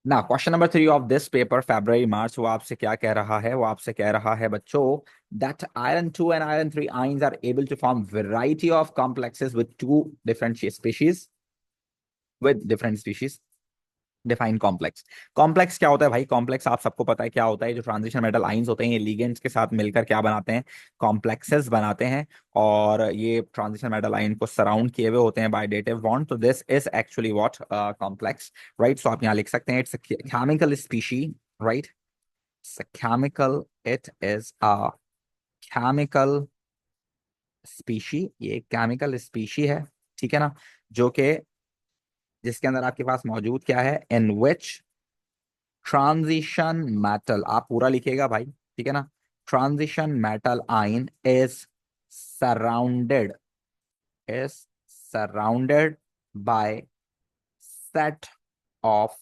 ना question number 3 of this paper February March, वो आपसे क्या कह रहा है? वो आपसे कह रहा है बच्चों that iron 2 and iron 3 ions are able to form variety of complexes with two different species. Define complex. Complex क्या होता है भाई? कॉम्प्लेक्स आप सबको पता है क्या होता है। जो ट्रांजिशन मेटल आइंस होते हैं ये लिगेंड्स के साथ मिलकर क्या बनाते हैं? कॉम्प्लेक्सेस बनाते हैं। और ये ट्रांजिशन मेटल आइन को सराउंड किए हुए होते हैं बाय डेटिव बॉन्ड। तो this is actually what complex, right? So आप यहाँ लिख सकते हैं it's chemical species, right? Chemical, it is a chemical species. ये केमिकल स्पीशी है, ठीक है ना? जो कि जिसके अंदर आपके पास मौजूद क्या है? इन विच ट्रांजिशन मेटल, आप पूरा लिखिएगा भाई, ठीक है ना? ट्रांजिशन मेटल आइन surrounded is surrounded by set of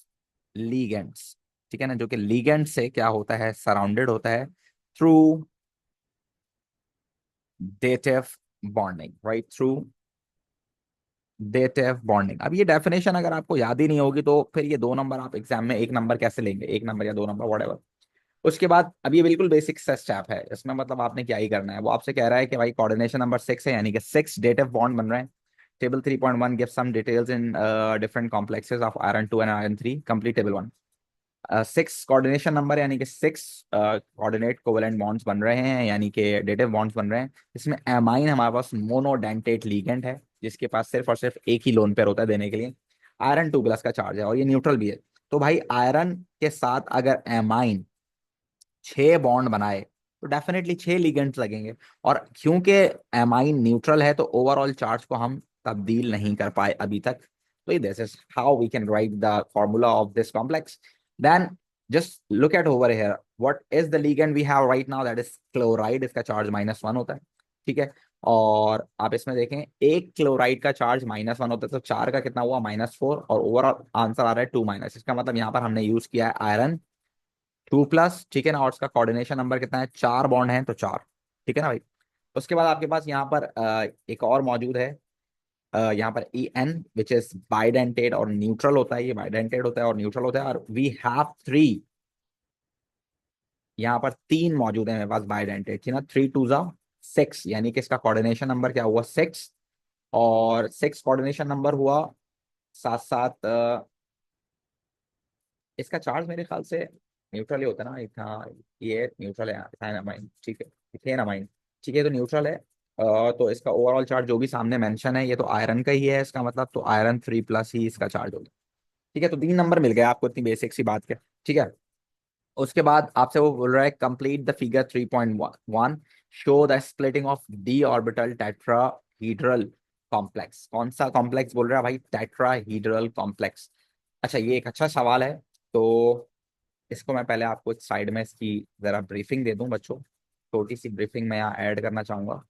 ligands, ठीक है ना? जो कि लीगेंड से क्या होता है? सराउंडेड होता है through dative bonding, right? Through dative bonding. अब ये डेफिनेशन अगर आपको याद ही नहीं होगी तो फिर ये 2 नंबर आप एग्जाम में 1 नंबर कैसे लेंगे? 1 नंबर या 2 नंबर, व्हाटएवर। उसके बाद अब ये बिल्कुल बेसिक सा स्टेप है, इसमें मतलब आपने क्या ही करना है। वो आपसे कह रहा है कि भाई कोऑर्डिनेशन नंबर 6 है, यानी कि 6 डेटिव बॉन्ड बन रहे हैं। Table 3.1 give some details in different complexes of iron 2 and iron 3, complete table 1। 6 coordination number यानी कि 6 कोऑर्डिनेट कोवेलेंट बॉन्ड्स बन रहे हैं, यानी कि डेटिव बॉन्ड्स बन रहे हैं। इसमें एमाइन हमारे पास मोनोडेंटेट लीगेंड है, जिसके पास सिर्फ और सिर्फ एक ही लोन पेयर होता है देने के लिए। आयरन 2 प्लस का चार्ज है और ये न्यूट्रल भी है। तो भाई आयरन के साथ अगर एमाइन 6 बॉन्ड बनाए तो डेफिनेटली 6 लिगेंड्स लगेंगे। और क्योंकि एमाइन न्यूट्रल है तो ओवरऑल चार्ज को हम तब्दील नहीं कर पाए अभी तक। तो this is how we can write the formula of this complex. Then just look at over here, what is the ligand we have right now? That is chloride. इसका चार्ज -1 होता है, ठीक है? और आप इसमें देखें, एक क्लोराइड का चार्ज -1 होता है, तो 4 का कितना हुआ? -4। और ओवरऑल आंसर आ रहा है 2-। इसका मतलब यहाँ पर हमने यूज किया है आयरन 2 प्लस, ठीक है ना? और उसका कोऑर्डिनेशन नंबर कितना है? 4 बॉन्ड है तो 4, ठीक है ना भाई? उसके बाद आपके पास यहाँ पर एक और मौजूद है, यहाँ पर EN विच इज बाइडेंटेट और न्यूट्रल होता है। ये बाइडेंटेट होता है और न्यूट्रल होता है। और वी हैव 3, यहाँ पर 3 मौजूद है मेरे पास बाइडेंटेट, ठीक है ना? 3 2 6, यानी कि इसका कोऑर्डिनेशन नंबर क्या हुआ? 6। और 6 कोऑर्डिनेशन नंबर हुआ, साथ साथ इसका चार्ज मेरे ख्याल से न्यूट्रल ही होता है ना? एक, हाँ, ये न्यूट्रल है, इथाइनामाइन, ठीक है, इथेनामाइन, ठीक है, तो न्यूट्रल है। तो इसका ओवरऑल चार्ज जो भी सामने मेंशन है ये तो आयरन का ही है, इसका मतलब तो आयरन 3 प्लस ही इसका चार्ज होगा, ठीक है? तो 3 नंबर मिल गए आपको, इतनी बेसिक सी बात के, ठीक है? उसके बाद आपसे वो बोल रहा है complete the figure 3.1, show the splitting of D orbital tetrahedral complex. कौन सा कॉम्प्लेक्स बोल रहा है भाई? Tetrahedral complex. अच्छा, ये एक अच्छा सवाल है। तो इसको मैं पहले आपको साइड में इसकी जरा ब्रीफिंग दे दूं बच्चों। छोटी सी ब्रीफिंग मैं यहाँ ऐड करना चाहूंगा।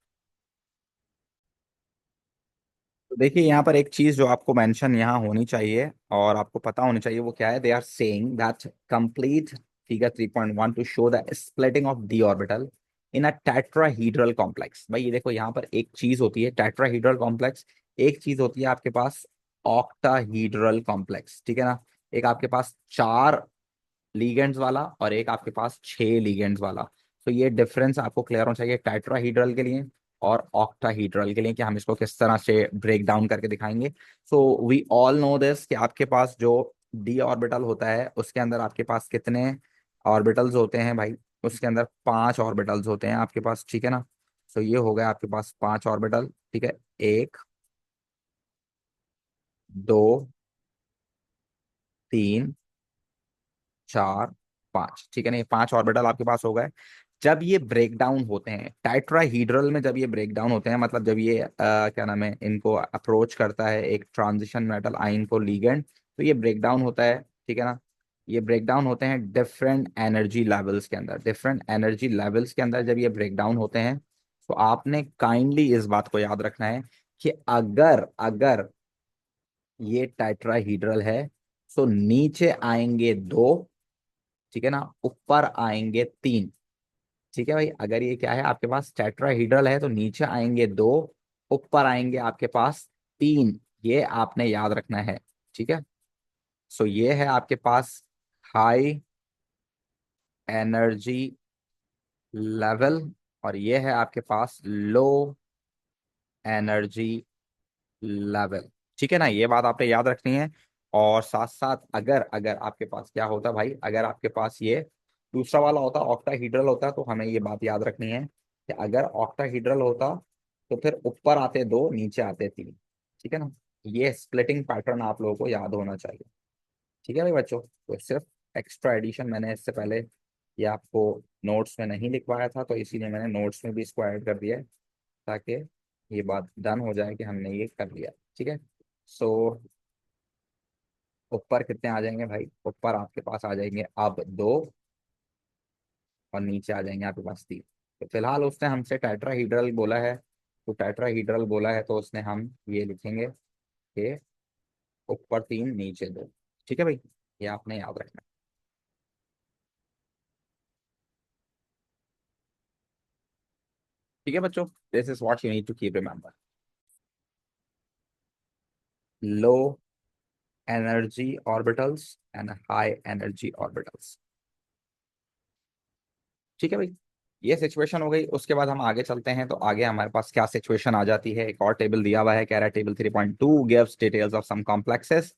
तो देखिए यहाँ पर एक चीज जो आपको मेंशन यहाँ होनी चाहिए और आपको पता होनी चाहिए, वो क्या है? They are saying that complete figure 3.1 to show the splitting of D orbital in a tetrahedral complex. भाई ये देखो, यहाँ पर एक चीज होती है टेट्राहीड्रल कॉम्प्लेक्स, एक चीज होती है आपके पास ऑक्टाहीड्रल कॉम्प्लेक्स, ठीक है ना? एक आपके पास 4 लीगेंड्स वाला और एक आपके पास 6 लीगेंड्स वाला। तो ये डिफरेंस आपको क्लियर होना चाहिए टेट्राहीड्रल के लिए और ऑक्टाहीड्रल के लिए, कि हम इसको किस तरह से ब्रेक डाउन करके दिखाएंगे। So we all know this कि आपके पास जो डी ऑर्बिटल होता है उसके अंदर आपके पास कितने ऑर्बिटल्स होते हैं भाई? उसके अंदर 5 ऑर्बिटल्स होते हैं आपके पास, ठीक है ना? सो ये हो गया आपके पास 5 ऑर्बिटल, ठीक है? 1 2 3 4 5, ठीक है ना? ये 5 ऑर्बिटल आपके पास हो गए। जब ये ब्रेक डाउन होते हैं टेट्राहीड्रल में, जब ये ब्रेक डाउन होते हैं, मतलब जब ये क्या नाम है, इनको अप्रोच करता है एक ट्रांजिशन मेटल आइन को लीगेंड, तो ये ब्रेक डाउन होता है, ठीक है ना? ये ब्रेक डाउन होते हैं डिफरेंट एनर्जी लेवल्स के अंदर। डिफरेंट एनर्जी लेवल्स के अंदर जब ये ब्रेक डाउन होते हैं तो आपने काइंडली इस बात को याद रखना है कि अगर अगर ये टेट्राहीड्रल है तो नीचे आएंगे 2, ठीक है ना? ऊपर आएंगे 3, ठीक है भाई? अगर ये क्या है, आपके पास टेट्राहीड्रल है तो नीचे आएंगे 2, ऊपर आएंगे आपके पास 3। ये आपने याद रखना है, ठीक है? सो ये है आपके पास हाई एनर्जी लेवल, और ये है आपके पास लो एनर्जी लेवल। ठीक है ना, ये बात आपने याद रखनी है। और साथ साथ अगर अगर आपके पास क्या होता भाई, अगर आपके पास ये दूसरा वाला होता ऑक्टाहीड्रल होता, तो हमें ये बात याद रखनी है कि अगर ऑक्टाहीड्रल होता तो फिर ऊपर आते दो, नीचे आते तीन। ठीक है ना, ये स्प्लिटिंग पैटर्न आप लोगों को याद होना चाहिए। ठीक है भाई बच्चों, तो सिर्फ एक्स्ट्रा एडिशन मैंने इससे पहले ये आपको नोट्स में नहीं लिखवाया था, तो इसीलिए मैंने नोट्स में भी इसको ऐड कर दिया है, ताकि ये बात डन हो जाए कि हमने ये कर लिया। ठीक है। सो ऊपर कितने आ जाएंगे भाई, ऊपर आपके पास आ जाएंगे अब दो, और नीचे आ जाएंगे आपके पास तीन। तो फिलहाल उसने हमसे टेट्राहीड्रल बोला है, तो टेट्राहीड्रल बोला है तो उसने हम ये लिखेंगे कि ऊपर तीन नीचे दो। ठीक है भाई, ये आपने याद रखना है। ठीक है बच्चों, this is what you need to keep remember. Low energy orbitals and high energy orbitals. ठीक है भाई, ये सिचुएशन हो गई। उसके बाद हम आगे चलते हैं, तो आगे हमारे पास क्या सिचुएशन आ जाती है। एक और टेबल दिया हुआ है, कह रहा है table 3.2 gives details of some complexes.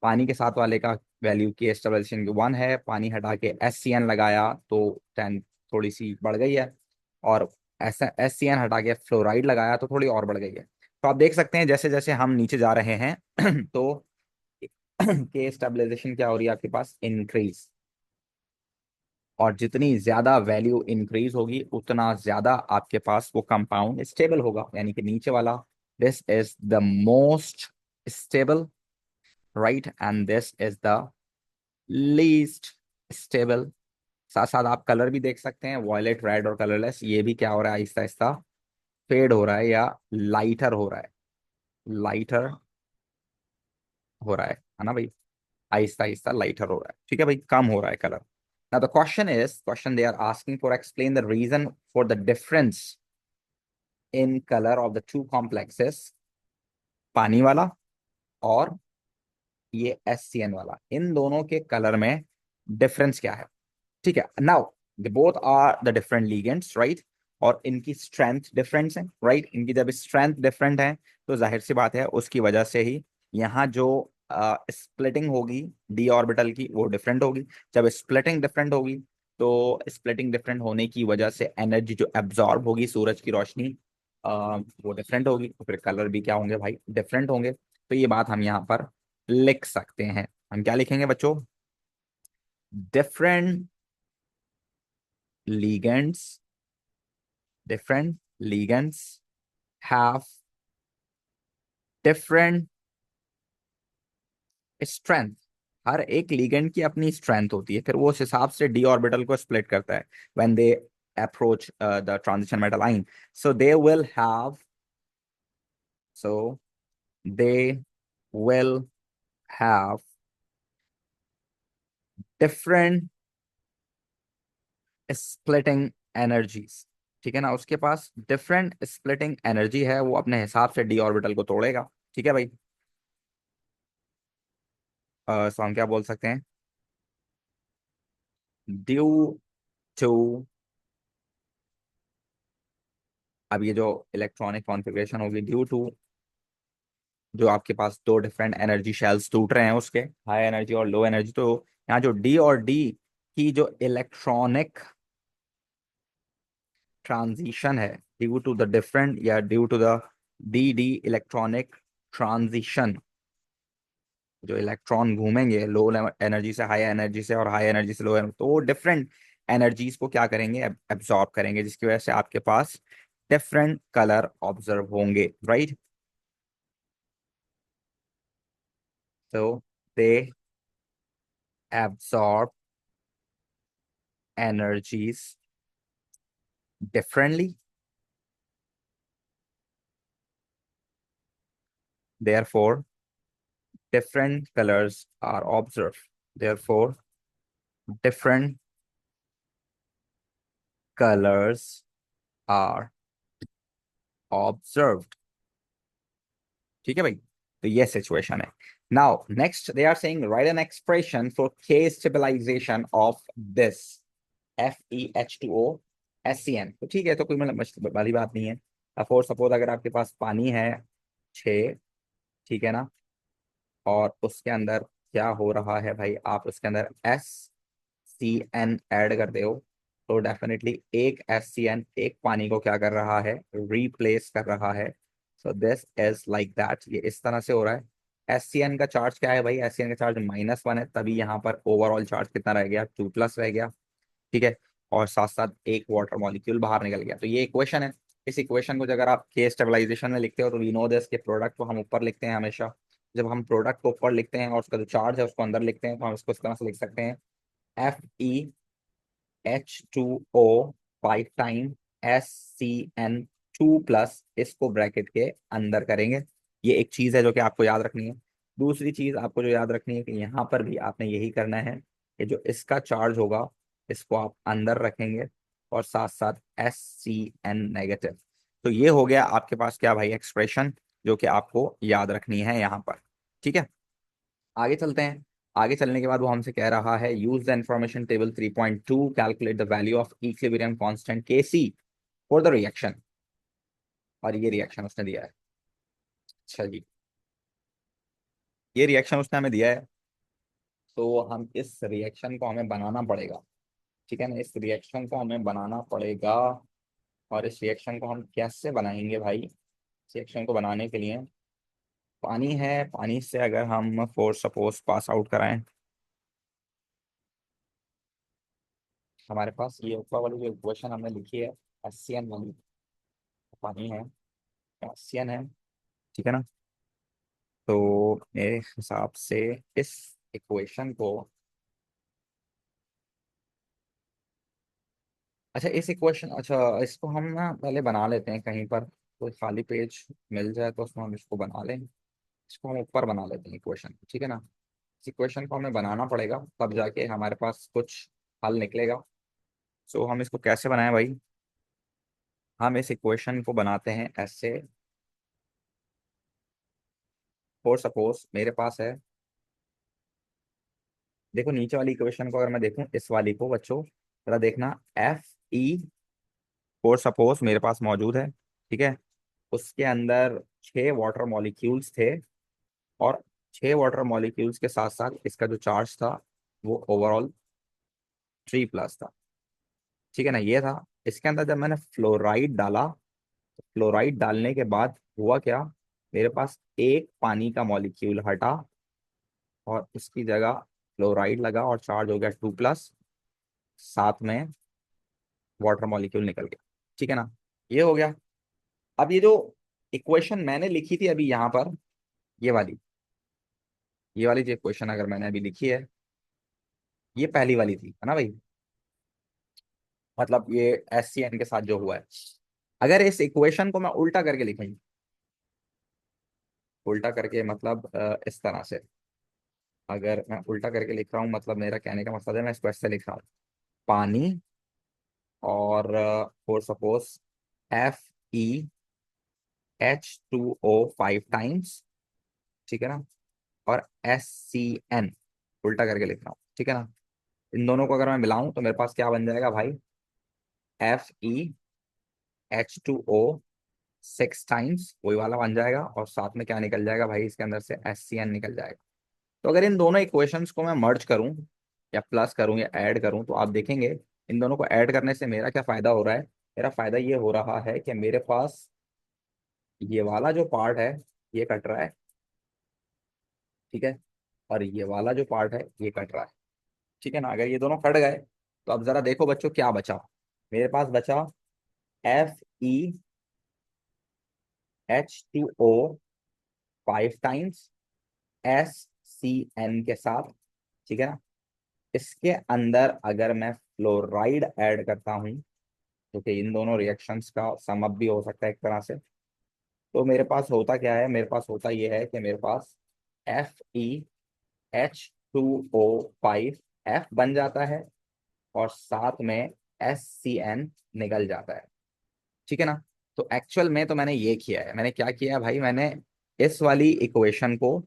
पानी के साथ वाले का वैल्यू की स्टेबलाइजेशन 1 है, पानी हटा के SCN लगाया तो 10 थोड़ी सी बढ़ गई है, और ऐसा SCN हटा के फ्लोराइड लगाया तो थोड़ी और बढ़ गई है। तो आप देख सकते हैं जैसे जैसे हम नीचे जा रहे हैं तो के स्टेबलाइजेशन क्या हो रही है आपके पास, इंक्रीज। और जितनी ज्यादा वैल्यू इंक्रीज होगी उतना ज्यादा आपके पास वो कंपाउंड स्टेबल होगा, यानी कि नीचे वाला this is the most stable, right, and this is the least stable. साथ साथ आप कलर भी देख सकते हैं, वॉयलेट, रेड और कलरलेस, ये भी क्या हो रहा है, आहिस्ता आहिस्ता फेड हो रहा है या लाइटर हो रहा है, लाइटर हो रहा है ना भाई, आहिस्ता आहिस्ता लाइटर हो रहा है। ठीक है भाई, कम हो रहा है colour. Now the question they are asking for, explain the reason for the difference in color of the two complexes, पानी वाला और ये SCN वाला, इन दोनों के कलर में डिफरेंस क्या है। ठीक है, now they both are the different ligands, right, और इनकी स्ट्रेंथ डिफरेंस है, राइट। इनकी जब स्ट्रेंथ डिफरेंट है तो जाहिर सी बात है उसकी वजह से ही यहाँ जो स्प्लिटिंग होगी डी ऑर्बिटल की वो डिफरेंट होगी। जब स्प्लिटिंग डिफरेंट होगी तो स्प्लिटिंग डिफरेंट होने की वजह से एनर्जी जो एब्जॉर्ब होगी सूरज की रोशनी, वो डिफरेंट होगी, तो फिर कलर भी क्या होंगे भाई, डिफरेंट होंगे। तो ये बात हम यहाँ पर लिख सकते हैं। हम क्या लिखेंगे बच्चों, different ligands, different ligands have different strength। हर एक लिगेंड की अपनी स्ट्रेंथ होती है, फिर वो उस हिसाब से डी ऑर्बिटल को स्प्लिट करता है when they approach the transition metal ion. So they will have so they will have different splitting energies. ठीक है ना, उसके पास डिफरेंट स्प्लिटिंग एनर्जी है, वो अपने हिसाब से डी ऑर्बिटल को तोड़ेगा। ठीक है भाई, सो हम क्या बोल सकते हैं, ड्यू टू, अब ये जो इलेक्ट्रॉनिक कॉन्फ़िगरेशन होगी ड्यू टू, जो आपके पास दो डिफरेंट एनर्जी शेल्स टूट रहे हैं उसके, हाई एनर्जी और लो एनर्जी, तो यहाँ जो डी और डी की जो इलेक्ट्रॉनिक ट्रांजिशन है, ड्यू टू द डिफरेंट या due to the D D electronic transition, जो इलेक्ट्रॉन घूमेंगे लो एनर्जी से हाई एनर्जी से और हाई एनर्जी से लो एनर्जी, तो वो डिफरेंट एनर्जीज को क्या करेंगे, एब्जॉर्ब करेंगे, जिसकी वजह से आपके पास डिफरेंट कलर ऑब्जर्व होंगे, राइट। तो दे absorb energies differently, therefore different colors are observed, therefore different colors are observed। ठीक है भाई, तो ये सिचुएशन है। Now, next, they are saying write an expression for K stabilization of this FeH2O SCN। तो ठीक है, तो कोई मतलब बड़ी बात नहीं है। फॉर सपोज अगर आपके पास पानी है 6, ठीक है ना, और उसके अंदर क्या हो रहा है भाई, आप उसके अंदर SCN ऐड करते हो, तो डेफिनेटली एक SCN एक पानी को क्या कर रहा है, रिप्लेस कर रहा है। So this is like that, ये इस तरह से हो रहा है। SCN का चार्ज क्या है भाई, SCN का चार्ज -1 है, तभी यहाँ पर ओवरऑल चार्ज कितना रह गया, 2+ रह गया, ठीक है। और साथ साथ एक वाटर मॉलिक्यूल बाहर निकल गया। तो ये इक्वेशन है। इस इक्वेशन को अगर आप के स्टेबलाइजेशन में लिखते हो तो वी नो दिस के प्रोडक्ट को हम ऊपर लिखते हैं हमेशा। जब हम प्रोडक्ट को ऊपर लिखते हैं और उसका जो चार्ज है उसको अंदर लिखते हैं, तो हम इसको इस तरह से लिख सकते हैं, FeH2O 5 टाइम SCN 2+, इसको ब्रैकेट के अंदर करेंगे। ये एक चीज है जो कि आपको याद रखनी है। दूसरी चीज आपको जो याद रखनी है कि यहाँ पर भी आपने यही करना है कि जो इसका चार्ज होगा इसको आप अंदर रखेंगे, और साथ साथ SCN-। तो ये हो गया आपके पास क्या भाई, एक्सप्रेशन जो कि आपको याद रखनी है यहाँ पर, ठीक है। आगे चलते हैं। आगे चलने के बाद वो हमसे कह रहा है use the information table 3.2 calculate the value of equilibrium constant Kc for the reaction. और ये रिएक्शन उसने दिया है। अच्छा जी, ये रिएक्शन उसने हमें दिया है, तो हम इस रिएक्शन को हमें बनाना पड़ेगा, ठीक है ना, इस रिएक्शन को हमें बनाना पड़ेगा। और इस रिएक्शन को हम कैसे बनाएंगे भाई, इस रिएक्शन को बनाने के लिए पानी है, पानी से अगर हम फॉर सपोज पास आउट कराएं, हमारे पास ये ऊपर वाली जो इक्वेशन हमने लिखी है SCN वाली, पानी है, SCN है, ठीक है ना। तो मेरे हिसाब से इस इक्वेशन को, अच्छा इस इक्वेशन, अच्छा इसको हम ना पहले बना लेते हैं कहीं पर, कोई खाली पेज मिल जाए तो उसमें हम इसको बना लें। इसको हम ऊपर बना लेते हैं इक्वेशन, ठीक है ना। इस इक्वेशन को हमें बनाना पड़ेगा, तब जाके हमारे पास कुछ हल निकलेगा। सो हम इसको कैसे बनाएं भाई, हम इस इक्वेशन को बनाते हैं ऐसे। फॉर सपोज मेरे पास है, देखो नीचे वाली इक्वेशन को अगर मैं देखूं, इस वाली को बच्चों जरा देखना, Fe फॉर सपोज मेरे पास मौजूद है, ठीक है। उसके अंदर 6 वाटर मॉलिक्यूल्स थे, और 6 वाटर मॉलिक्यूल्स के साथ साथ इसका जो चार्ज था वो ओवरऑल 3+ था, ठीक है ना, ये था। इसके अंदर जब मैंने फ्लोराइड डाला, तो फ्लोराइड डालने के बाद हुआ क्या, मेरे पास एक पानी का मॉलिक्यूल हटा और इसकी जगह फ्लोराइड लगा और चार्ज हो गया 2+, साथ में वाटर मॉलिक्यूल निकल गया, ठीक है ना, ये हो गया। अब ये जो इक्वेशन मैंने लिखी थी अभी यहाँ पर, ये वाली, ये वाली जो इक्वेशन अगर मैंने अभी लिखी है, ये पहली वाली थी, है ना भाई, मतलब ये SCN के साथ जो हुआ है। अगर इस इक्वेशन को मैं उल्टा करके लिखूं, उल्टा करके मतलब इस तरह से, अगर मैं उल्टा करके लिख रहा हूँ, मतलब मेरा कहने का मकसद है मैं इसको ऐसे लिख रहा हूँ, पानी और फॉर सपोज FeH2O 5 टाइम्स, ठीक है ना, और SCN उल्टा करके लिख रहा हूँ, ठीक है ना। इन दोनों को अगर मैं मिलाऊं तो मेरे पास क्या बन जाएगा भाई, FeH2O 6 टाइम्स वही वाला बन जाएगा, और साथ में क्या निकल जाएगा भाई, इसके अंदर से SCN निकल जाएगा। तो अगर इन दोनों इक्वेशंस को मैं मर्ज करूं या प्लस करूं या ऐड करूं, तो आप देखेंगे इन दोनों को ऐड करने से मेरा क्या फायदा हो रहा है, मेरा फायदा ये हो रहा है कि मेरे पास ये वाला जो पार्ट है ये कट रहा है, ठीक है, और ये वाला जो पार्ट है ये कट रहा है, ठीक है ना। अगर ये दोनों कट गए तो अब जरा देखो बच्चों क्या बचा, मेरे पास बचा FeH2O 5 टाइम्स SCN के साथ, ठीक है ना। इसके अंदर अगर मैं फ्लोराइड ऐड करता हूं, क्योंकि इन दोनों रिएक्शंस का सम अप भी हो सकता है एक तरह से, तो मेरे पास होता क्या है, मेरे पास होता ये है कि मेरे पास FeH2O 5 F बन जाता है, और साथ में SCN निकल जाता है, ठीक है ना। तो एक्चुअल में तो मैंने ये किया है, मैंने क्या किया है भाई, मैंने इस वाली इक्वेशन को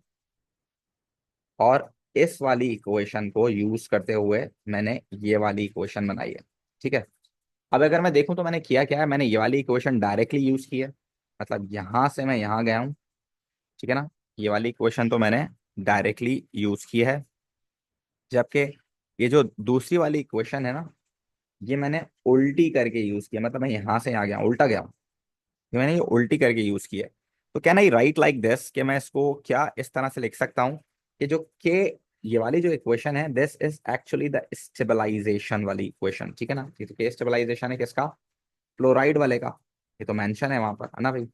और इस वाली इक्वेशन को यूज करते हुए मैंने ये वाली इक्वेशन बनाई है। ठीक है, अब अगर मैं देखूं तो मैंने किया क्या है, मैंने ये वाली इक्वेशन डायरेक्टली यूज की है, मतलब यहां से मैं यहां गया हूं। ठीक है ना, ये वाली इक्वेशन तो मैंने डायरेक्टली यूज की है, जबकि ये जो दूसरी वाली इक्वेशन है ना, ये मैंने उल्टी करके यूज किया, मतलब मैं यहां से यहाँ गया उल्टा गया हूँ, ये मैंने ये उल्टी करके यूज किया है। तो क्या ना, राइट लाइक दिस, कि मैं इसको क्या इस तरह से लिख सकता हूँ कि जो के, ये वाली जो इक्वेशन है, this is actually the stabilisation वाली इक्वेशन। ठीक है ना, ये तो के स्टेबलाइजेशन है किसका, फ्लोराइड वाले का, ये तो मेंशन है वहां पर, है ना भाई।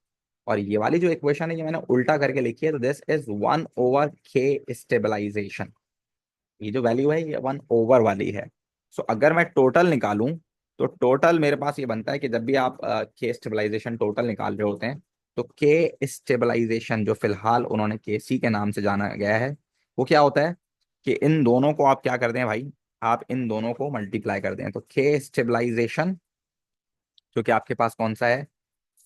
और ये वाली जो इक्वेशन है ये मैंने उल्टा करके लिखी है, तो दिस इज 1/k स्टेबलाइजेशन। ये जो वैल्यू है ये 1 ओवर वाली है। सो अगर मैं टोटल निकालूं तो टोटल मेरे पास ये बनता है कि जब भी आप के स्टेबलाइजेशन टोटल निकाल रहे होते हैं, तो के स्टेबलाइजेशन जो फिलहाल उन्होंने के सी के नाम से जाना गया है, वो क्या होता है कि इन दोनों को आप क्या करते हैं भाई, आप इन दोनों को मल्टीप्लाई कर दें, तो के स्टेबलाइजेशन जो कि आपके पास कौन सा है,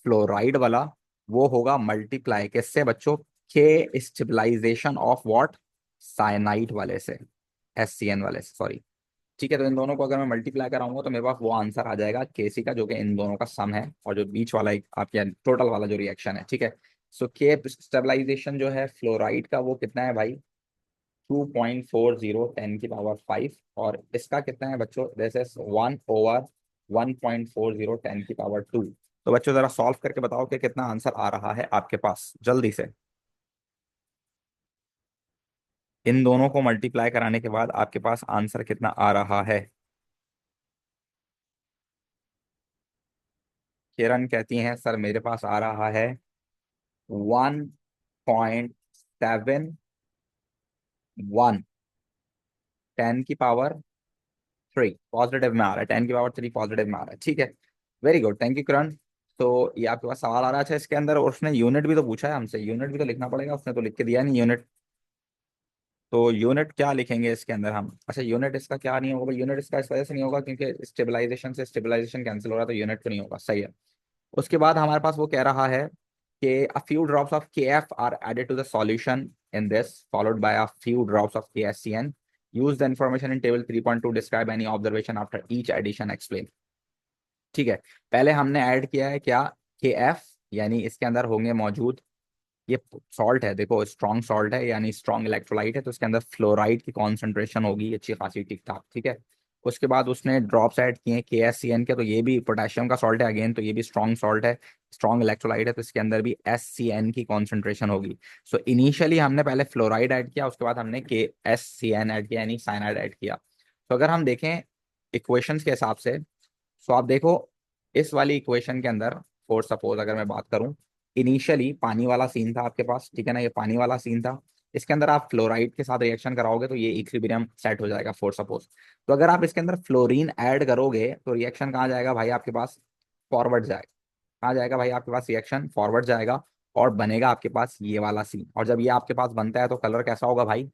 फ्लोराइड वाला, वो होगा मल्टीप्लाई किससे बच्चों, के स्टेबलाइजेशन ऑफ व्हाट, साइनाइड वाले से, SCN वाले से, सॉरी। ठीक है, तो इन दोनों को अगर मैं मल्टीप्लाई कराऊंगा तो मेरे पास वो आंसर आ जाएगा केसी का, जो कि इन दोनों का सम है, और जो बीच वाला एक आपके टोटल वाला जो रिएक्शन है। ठीक है, सो के स्टेबलाइजेशन जो है फ्लोराइड का वो कितना है भाई, 2.40 10⁵ और इसका कितना है बच्चों, दिस इज 1/1.40 10⁵2। तो बच्चों जरा सॉल्व करके बताओ कि कितना आंसर आ रहा है आपके पास जल्दी से। इन दोनों को मल्टीप्लाई कराने के बाद आपके पास आंसर कितना आ रहा है। किरण कहती हैं सर मेरे पास आ रहा है 1.71 10⁵3 पॉजिटिव में आ रहा है, 10⁵3 पॉजिटिव में आ रहा है। ठीक है, वेरी गुड, थैंक यू किरण। तो ये आपके पास सवाल आ रहा है अच्छा इसके अंदर, और उसने यूनिट भी तो पूछा है हमसे, यूनिट भी तो लिखना पड़ेगा, उसने तो लिख के दिया नहीं यूनिट। तो यूनिट क्या लिखेंगे इसके अंदर हम, अच्छा यूनिट इसका क्या नहीं होगा, यूनिट इसका इस वजह से नहीं होगा क्योंकि स्टेबलाइजेशन से स्टेबलाइजेशन कैंसिल हो रहा है, तो यूनिट तो नहीं होगा, सही है। उसके बाद हमारे पास वो कह रहा है कि a few drops of KF are added to the solution in this followed by a few drops of KSCN. Use the information in table 3.2, describe any observation after each addition, explain। ठीक है, पहले हमने add किया है क्या, KF, यानी इसके अंदर होंगे मौजूद, ये सॉल्ट है देखो, स्ट्रॉन्ग सॉल्ट है यानी स्ट्रॉन्ग इलेक्ट्रोलाइट है, तो इसके अंदर फ्लोराइड की कॉन्सेंट्रेशन होगी अच्छी खासी ठीक ठाक। ठीक है, उसके बाद उसने ड्रॉप्स ऐड किए हैं KSCN के, तो ये भी पोटेशियम का सॉल्ट है अगेन, तो ये भी स्ट्रॉन्ग सॉल्ट है, स्ट्रॉन्ग इलेक्ट्रोलाइट है, तो इसके अंदर भी SCN की कॉन्सेंट्रेशन होगी। सो इनिशियली हमने पहले फ्लोराइड ऐड किया, उसके बाद हमने KSCN ऐड किया यानी साइनाइड ऐड किया। तो अगर हम देखें इक्वेशंस के हिसाब से, सो आप देखो इस वाली इक्वेशन के अंदर, फॉर सपोज अगर मैं बात करूं, इनिशियली पानी वाला सीन था आपके पास, ठीक है ना, ये पानी वाला सीन था, इसके अंदर आप फ्लोराइड के साथ रिएक्शन कराओगे तो ये इक्विलिब्रियम सेट हो जाएगा फॉर सपोज। तो अगर आप इसके अंदर फ्लोरीन ऐड करोगे तो रिएक्शन कहाँ जाएगा भाई आपके पास, फॉरवर्ड जाएगा। कहाँ जाएगा भाई आपके पास, रिएक्शन फॉरवर्ड जाएगा, और बनेगा आपके पास ये वाला सीन। और जब ये आपके पास बनता है तो कलर कैसा होगा भाई,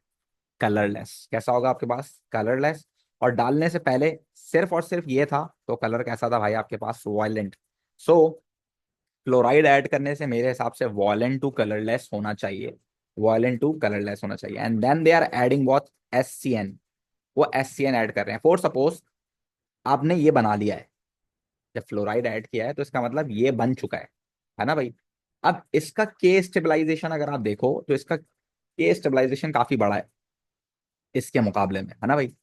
कलरलेस। कैसा होगा आपके पास, कलरलेस। और डालने से पहले सिर्फ और सिर्फ ये था, तो कलर कैसा था भाई आपके पास, वायलेंट। सो क्लोराइड ऐड करने से मेरे हिसाब से वायलेंट टू कलरलेस होना चाहिए, वायलेंट टू कलरलेस होना चाहिए, and then they are adding what, SCN। वो SCN ऐड कर रहे हैं, फॉर सपोज आपने ये बना लिया है, जब फ्लोराइड ऐड किया है तो इसका मतलब ये बन चुका है ना भाई। अब इसका के स्टेबलाइजेशन अगर आप देखो तो इसका के स्टेबलाइजेशन काफी बड़ा है इसके मुकाबले में, है ना भाई।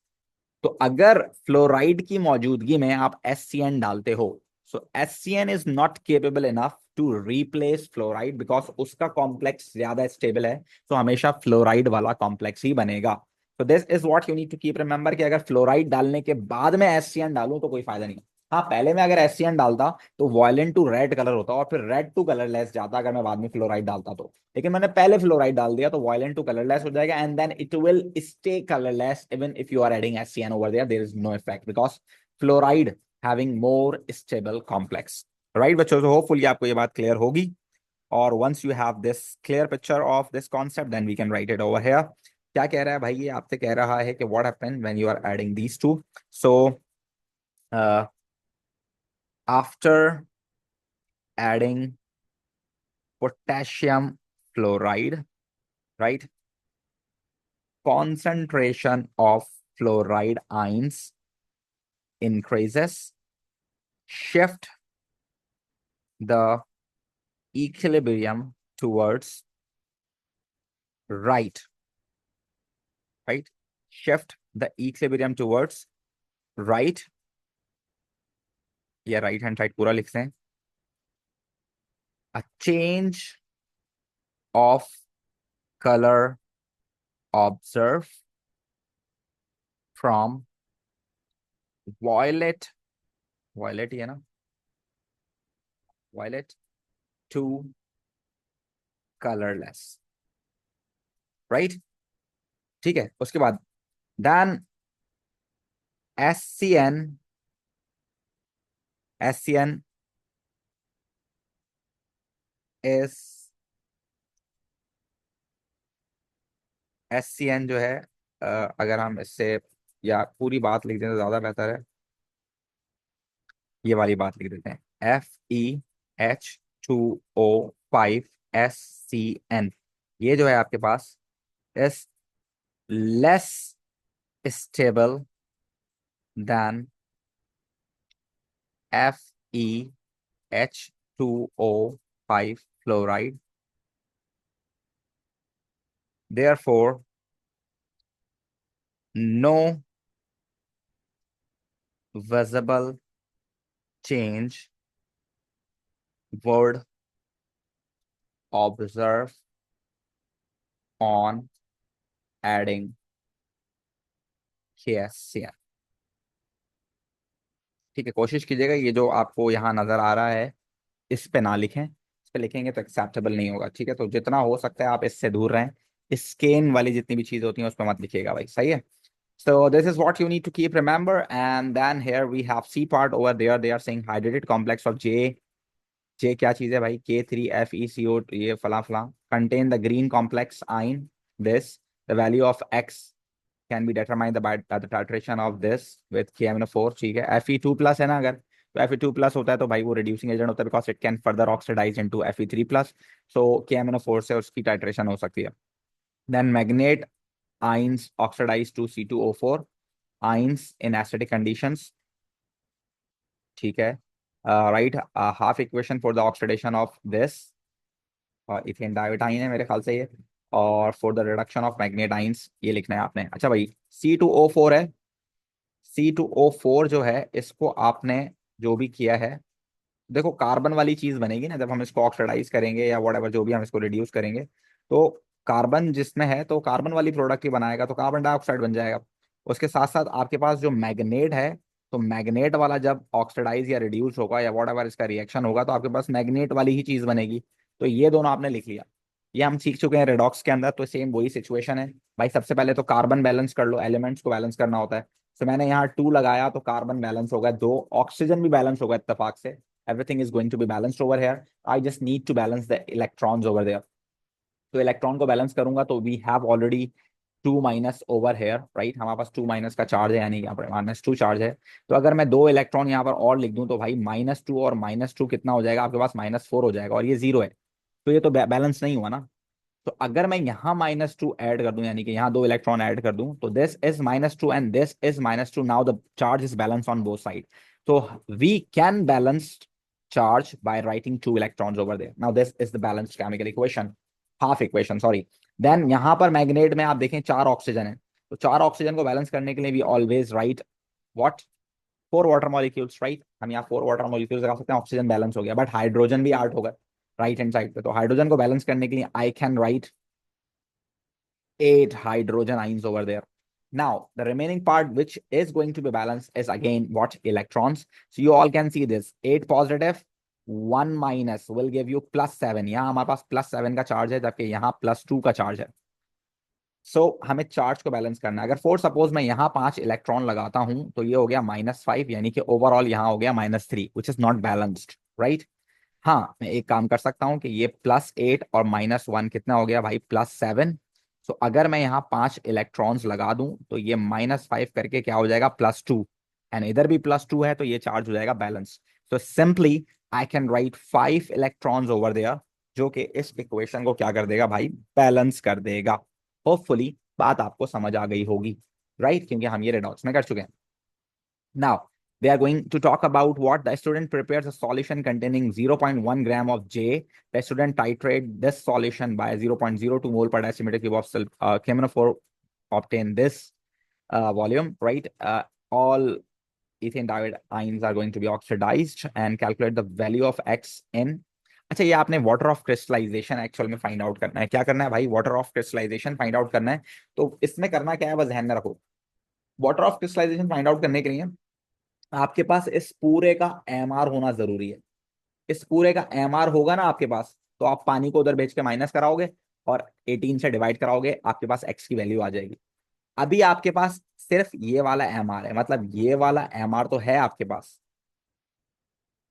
तो अगर फ्लोराइड की मौजूदगी में आप SCN डालते हो, so SCN is not capable enough to replace fluoride, because उसका कॉम्प्लेक्स ज्यादा स्टेबल है, तो हमेशा फ्लोराइड वाला कॉम्प्लेक्स ही बनेगा। तो this is what you need to keep remember, कि अगर फ्लोराइड डालने के बाद में SCN डालूं तो कोई फायदा नहीं। हाँ, पहले में अगर SCN डालता तो वॉयलेंट टू रेड कलर होता, और फिर रेड टू कलरलेस जाता अगर मैं बाद में फ्लोराइड डालता तो। लेकिन मैंने पहले फ्लोराइड डाल दिया तो वॉयलेंट टू कलरलेस हो जाएगा, and then it will stay colourless even if you are adding SCN over there is no effect, because fluoride having more stable complex. Right बच्चों, तो होपफुली आपको ये बात क्लियर होगी, और once you have this clear picture of this concept then we can write it over here. क्या कह रहा है भाई, ये आपसे कह रहा है कि what happens when you are adding these two. So after adding potassium fluoride, right? concentration of fluoride ions increases, shift the equilibrium towards right, right? Shift the equilibrium towards right, या राइट हैंड साइड पूरा लिखते हैं. A change of color observed from violet, violet ही है ना, violet to colorless, right? ठीक है. उसके बाद then SCN is SCN जो है, अगर हम इससे या पूरी बात लिख दें तो ज्यादा बेहतर है. ये वाली बात लिख देते हैं, FeH2O5SCN. ये जो है आपके पास is less stable than FeH2O5 fluoride. Therefore, no visible change would observe on adding KSCN. ठीक है. कोशिश कीजिएगा ये जो आपको यहाँ नजर आ रहा है इस पे ना लिखें. इस पे लिखेंगे तो एक्सेप्टेबल नहीं होगा. ठीक है. तो जितना हो सकता है आप इससे दूर रहें. स्केन वाली जितनी भी चीजें होती हैं उस पर मत लिखिएगा भाई. सही है. So this is what you need to keep remember. And then here we have C part over there. They are saying hydrated complex of J. J क्या चीज है भाई? K3FeCO, ये फला फला. Contain the green complex ion. This the value of X can be determined by the titration of this with KMnO4. ठीक है. Fe2 plus है ना, अगर तो Fe2 plus होता है तो भाई वो reducing agent होता है because it can further oxidize into Fe3 plus. So KMnO4 से उसकी titration हो सकती है. Then magnate ions oxidize to C2O4 ions in acidic conditions. ठीक है. Write a half equation for the oxidation of this ethane dioate ion है मेरे ख्याल से ये, और for the reduction of manganate ions ये लिखना है आपने. अच्छा भाई, C2O4 है. C2O4 जो है इसको आपने जो भी किया है, देखो कार्बन वाली चीज बनेगी ना जब हम इसको ऑक्सीडाइज करेंगे या व्हाटएवर जो भी हम इसको रिड्यूस करेंगे, तो कार्बन जिसमें है तो कार्बन वाली प्रोडक्ट ही बनाएगा तो कार्बन डाइऑक्साइड बन जाएगा. उसके साथ साथ आपके पास जो मैग्नेट है, तो मैग्नेट वाला जब ऑक्सीडाइज या रिड्यूस होगा या व्हाटएवर इसका रिएक्शन होगा तो आपके पास मैग्नेट वाली ही चीज बनेगी. तो ये दोनों आपने लिख लिया. ये हम सीख चुके हैं रेडॉक्स के अंदर. तो सेम वही सिचुएशन है भाई. सबसे पहले तो कार्बन बैलेंस कर लो, एलिमेंट्स को बैलेंस करना होता है. तो मैंने यहाँ 2 लगाया तो कार्बन बैलेंस होगा 2, ऑक्सीजन भी बैलेंस होगा इत्तेफाक से. Everything is going to be balanced over here. I just need to balance the electrons over there. तो इलेक्ट्रॉन को बैलेंस करूंगा तो we have already 2 minus over here, right. हमारे पास 2 माइनस का चार्ज है, यानी यहाँ पर -2 चार्ज है. तो अगर मैं 2 इलेक्ट्रॉन यहाँ पर और लिख दूं तो भाई -2 और -2 कितना हो जाएगा आपके पास? -4 हो जाएगा. और ये 0 है तो ये तो बैलेंस नहीं हुआ ना. तो अगर मैं यहाँ -2 ऐड कर दूं, यानी कि यहाँ 2 इलेक्ट्रॉन ऐड कर दूं, तो this is -2 and this is -2. Now the charge is balance on both side. So we can balance charge by writing 2 electrons over there. Now this is the balanced chemical equation, half equation, sorry. Then यहाँ पर magnet में आप देखें 4 oxygen है, तो 4 oxygen को balance करने के लिए we always write what 4 water molecules, right. हम यहाँ 4 वाटर मॉलिक्यूल्स लगा सकते हैं, ऑक्सीजन बैलेंस हो गया. बट हाइड्रोजन भी ऐड होगा राइट हैंड साइड पे. तो हाइड्रोजन को बैलेंस करने के लिए आई can right 8 hydrogen ions over there. Now the remaining part which is going to be balanced is again what? Electrons. So you all can see this 8 positive 1 minus will give you +7. यहाँ हमारे पास +7 का charge है जबकि यहाँ +2 का charge है. हमें charge को बैलेंस करना है. अगर फॉर सपोज मैं यहाँ 5 इलेक्ट्रॉन लगाता हूं तो ये हो गया -5, यानी कि ओवरऑल यहाँ हो गया -3, which is not balanced, right. हाँ, मैं एक काम कर सकता हूँ कि ये +8 और -1 कितना हो गया भाई? +7. सो अगर मैं यहाँ 5 इलेक्ट्रॉन्स लगा दूं तो ये -5 करके क्या हो जाएगा? +2. एंड इधर भी +2 है तो ये चार्ज हो जाएगा balance. So simply I can write 5 electrons over there, जो कि इस इक्वेशन को क्या कर देगा भाई? बैलेंस कर देगा. होपफुली बात आपको समझ आ गई होगी, राइट, क्योंकि हम ये रेडॉक्स में कर चुके हैं। Now, they are going to talk about what the student prepares a solution containing 0.1 gram of J. The student titrate this solution by 0.02 mole per decimeter cube of camphor, obtain this volume, right? All ethane diode ions are going to be oxidized and calculate the value of X in. अच्छा, ये आपने water of crystallisation actual में find out करना है। क्या करना है भाई? Water of crystallisation find out करना है। तो इसमें करना क्या है, बस ध्यान में रखो। Water of crystallisation find out करने के लिए आपके पास इस पूरे का एमआर होना जरूरी है। इस पूरे का एमआर होगा ना आपके पास, तो आप पानी को उधर बेच के माइनस कराओगे और 18 से डिवाइड कराओगे, आपके पास एक्स की वैल्यू आ जाएगी। अभी आपके पास सिर्फ ये वाला एमआर है, मतलब ये वाला एमआर तो है आपके पास,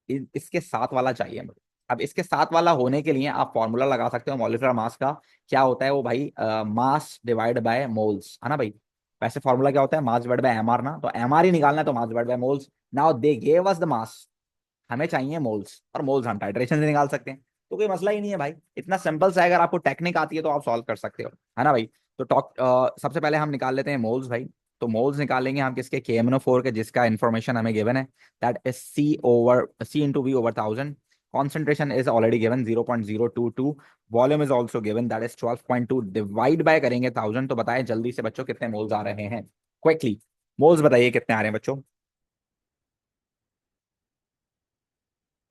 इसके साथ वाला चाहिए मुझे। अब इसके साथ वाला होने के लिए आप फॉर्मूला लगा सकते हो मॉलिक्यूलर मास का। क्या होता है वो भाई? मास डिवाइड बाय मोल्स, है ना भाई? वैसे फॉर्मूला क्या होता है? मास डिवाइड बाय एमआर ना, तो एमआर ही निकालना है तो mass divide by moles. Now they gave us the mass, हमें चाहिए मोल्स, और मोल्स हम टाइट्रेशन से निकाल सकते हैं। तो कोई मसला ही नहीं है भाई, इतना सिंपल सा है। अगर आपको टेक्निक आती है तो आप सॉल्व कर सकते हो, है ना भाई? तो सबसे पहले हम निकाल लेते हैं मोल्स भाई। तो मोल्स निकालेंगे हम किसके? KMnO4 के, जिसका इन्फॉर्मेशन हमें गिवन है, that is C/V/1000। concentration is already given 0.022। Volume is also given, that is 12.2। Divide by करेंगे 1000, तो बताएं जल्दी से बच्चों कितने मोल्स आ रहे हैं? क्विकली मोल्स बताइए कितने आ रहे हैं बच्चों,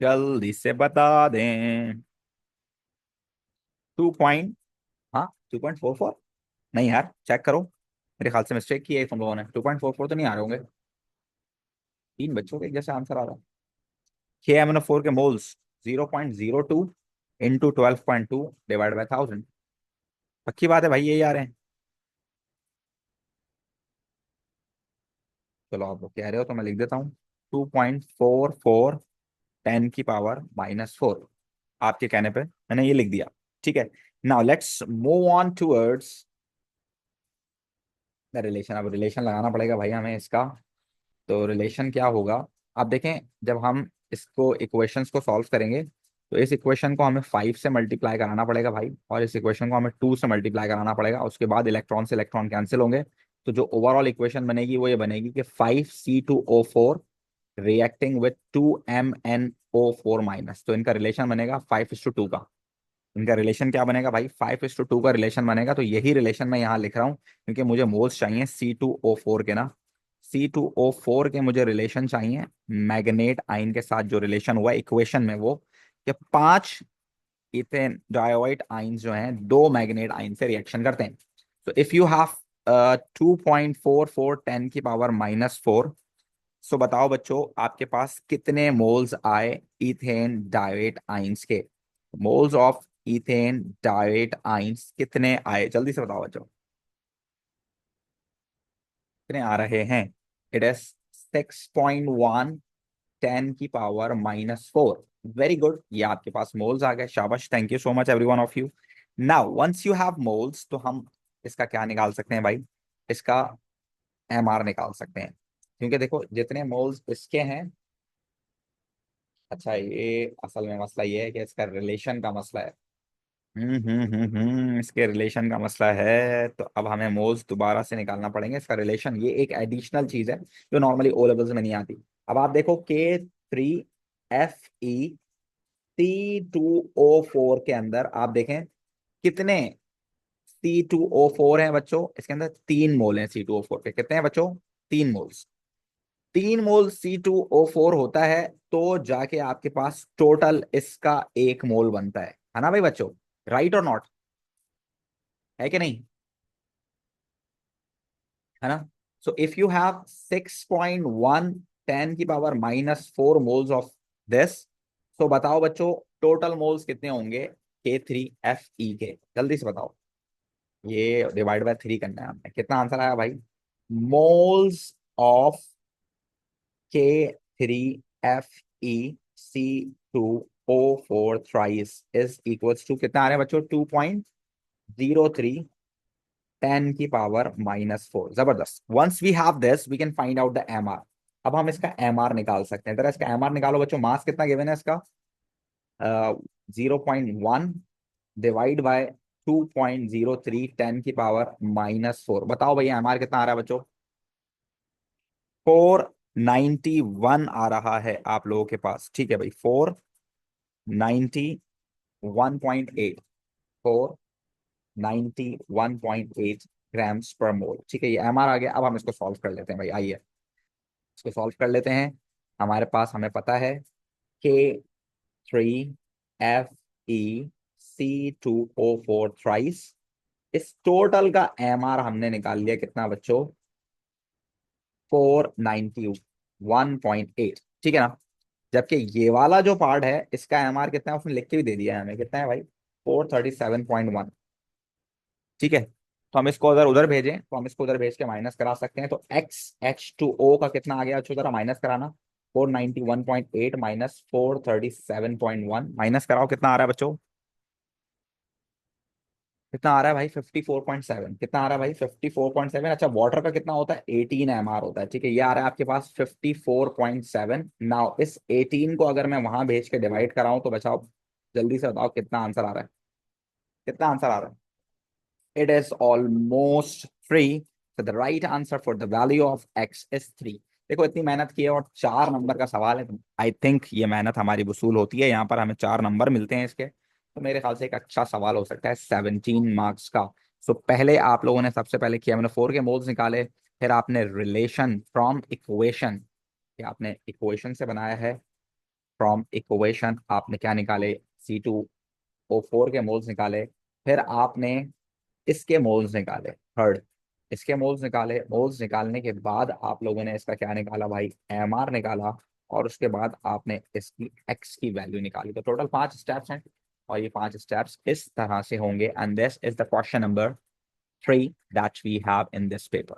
जल्दी से बता दें। 2 हाँ 2.44? नहीं यार, चेक करो, मेरे ख्याल से मिस्टेक की है तुम लोगों ने। 2.44 तो नहीं आ रहे होंगे। तीन बच्चों के एक जैसे आंसर आ रहा है। KMnO4 के मोल्स 0.02 इंटू 12.2 डिवाइड बाई 1000। पक्की बात है भाई, यही आ रहे हैं। चलो आप लोग कह रहे हो तो मैं लिख देता हूँ। 2.44 10⁻⁻⁴ आपके कहने पे मैंने ये लिख दिया। ठीक है, now let's move on towards the relation. अब रिलेशन लगाना पड़ेगा भाई हमें इसका। तो रिलेशन क्या होगा? आप देखें, जब हम इसको इक्वेशंस को सॉल्व करेंगे, तो इस इक्वेशन को हमें 5 से मल्टीप्लाई कराना पड़ेगा भाई, और इस इक्वेशन को हमें 2 से मल्टीप्लाई कराना पड़ेगा। उसके बाद इलेक्ट्रॉन से इलेक्ट्रॉन कैंसिल होंगे, तो जो ओवरऑल इक्वेशन बनेगी वो ये बनेगी कि 5C2O4 reacting with 2MnO4 minus. तो इनका रिलेशन बनेगा 5:2 का। इनका रिलेशन क्या बनेगा भाई? 5:2 का रिलेशन बनेगा। तो यही रिलेशन मैं यहाँ लिख रहा हूँ, क्योंकि मुझे मोल्स चाहिए C2O4 के ना। C2O4 के मुझे रिलेशन चाहिए मैग्नेट आइन के साथ। जो रिलेशन हुआ इक्वेशन में वो, कि 5 इथेन डायोइड आइंस जो हैं, 2 मैग्नेट आइन से रिएक्शन करते हैं। तो इफ यू हैव 2.44 10⁻⁻⁴, सो बताओ बच्चों आपके पास कितने मोल्स आए इथेन डायोइड आइंस के? मोल्स ऑफ इथेन डायोइड आइंस कितने आए? जल्दी से बताओ बच्चों कितने आ रहे हैं? It is 6.1 10⁻⁻⁴। वेरी गुड, ये आपके पास मोल्स आ गए। शाबाश, thank you so much every one of you. Now once you have moles, तो हम इसका क्या निकाल सकते हैं भाई? इसका एमआर निकाल सकते हैं, क्योंकि देखो जितने मोल्स इसके हैं। अच्छा, ये असल में मसला ये है कि इसका रिलेशन का मसला है। इसके रिलेशन का मसला है, तो अब हमें मोल्स दोबारा से निकालना पड़ेंगे। इसका रिलेशन ये एक एडिशनल चीज है जो नॉर्मली ओ लेवल्स में नहीं आती। अब आप देखो K3Fe C2O4 के अंदर आप देखें कितने C2O4 हैं बच्चों। इसके अंदर 3 मोल हैं C2O4 के। कितने हैं बच्चों? 3 मोल्स। 3 मोल C2O4 होता है, तो जाके आपके पास टोटल इसका 1 मोल बनता है ना भाई बच्चों? राइट और नॉट? है कि नहीं? है ना? So if you have 6.1 10⁻⁻⁴ moles of this, तो बताओ बच्चों टोटल मोल्स कितने होंगे K3Fe के? जल्दी से बताओ। ये डिवाइड बाय 3 करना है हमने। कितना आंसर आया भाई? Moles of K3Fe C2O4 thrice is equals to कितना आ रहे हैं बच्चों? 2.03 10⁻⁻⁴। जबरदस्त। Once we have this we can find out the MR. अब हम इसका एमआर निकाल सकते हैं। जरा इसका एमआर निकालो बच्चों। मास कितना गिवन है इसका? 0.1 डिवाइड बाय 2.03 10⁻⁻⁴। बताओ भैया एमआर कितना आ रहा है बच्चों? 491 आ रहा है आप लोगों के पास। ठीक है भाई, 491.8, 491.8 ग्राम्स पर मोल। ठीक है, ये एमआर आ गया। अब हम इसको सॉल्व कर लेते हैं भाई, आइए इसको सॉल्व कर लेते हैं। हमारे पास, हमें पता है K3FeC2O4 थ्राइस। इस टोटल का एमआर हमने निकाल लिया कितना बच्चों? 491.8। ठीक है ना? जबकि ये वाला जो पार्ट है इसका एमआर कितना है उसने लिख के भी दे दिया है हमें, कितना है भाई? 437.1। ठीक है, तो हम इसको अगर उधर भेजें तो हम इसको उधर भेज के माइनस करा सकते हैं। तो XH2O का कितना आ गया अच्छी तरह माइनस कराना? 491.8 माइनस 437.1, माइनस कराओ, कितना आ रहा है बच्चों? कितना आ रहा है भाई? 54.7। कितना आ रहा है भाई? 54.7। अच्छा, वाटर का कितना होता है? 18 एमआर होता है। ठीक है, ये आ रहा है आपके पास 54.7। नाउ इस 18 को अगर मैं वहां भेज के डिवाइड कराऊं तो बचाओ, जल्दी से बताओ कितना आंसर आ रहा है? कितना आंसर आ रहा है? It is almost 3. So the right answer for the value of x is 3. देखो, इतनी मेहनत की है और 4 नंबर का सवाल है, आई थिंक ये मेहनत हमारी वसूल होती है। यहाँ पर हमें 4 नंबर मिलते हैं इसके, तो मेरे ख्याल से एक अच्छा सवाल हो सकता है 17 मार्क्स का। सो पहले आप लोगों ने सबसे पहले किया, मैंने 4 के मोल्स निकाले, फिर आपने रिलेशन फ्रॉम इक्वेशन, आपने इक्वेशन से बनाया है। फ्रॉम इक्वेशन आपने क्या निकाले? C2O4 के मोल्स निकाले। फिर आपने इसके मोल्स निकाले, थर्ड इसके मोल्स निकाले। मोल्स निकालने के बाद आप लोगों ने इसका क्या निकाला भाई? एमआर निकाला। और उसके बाद आपने इसकी एक्स की वैल्यू निकाली। तो टोटल 5 स्टेप्स हैं, और ये 5 स्टेप्स इस तरह से होंगे। And this is the question number 3 that we have in this paper.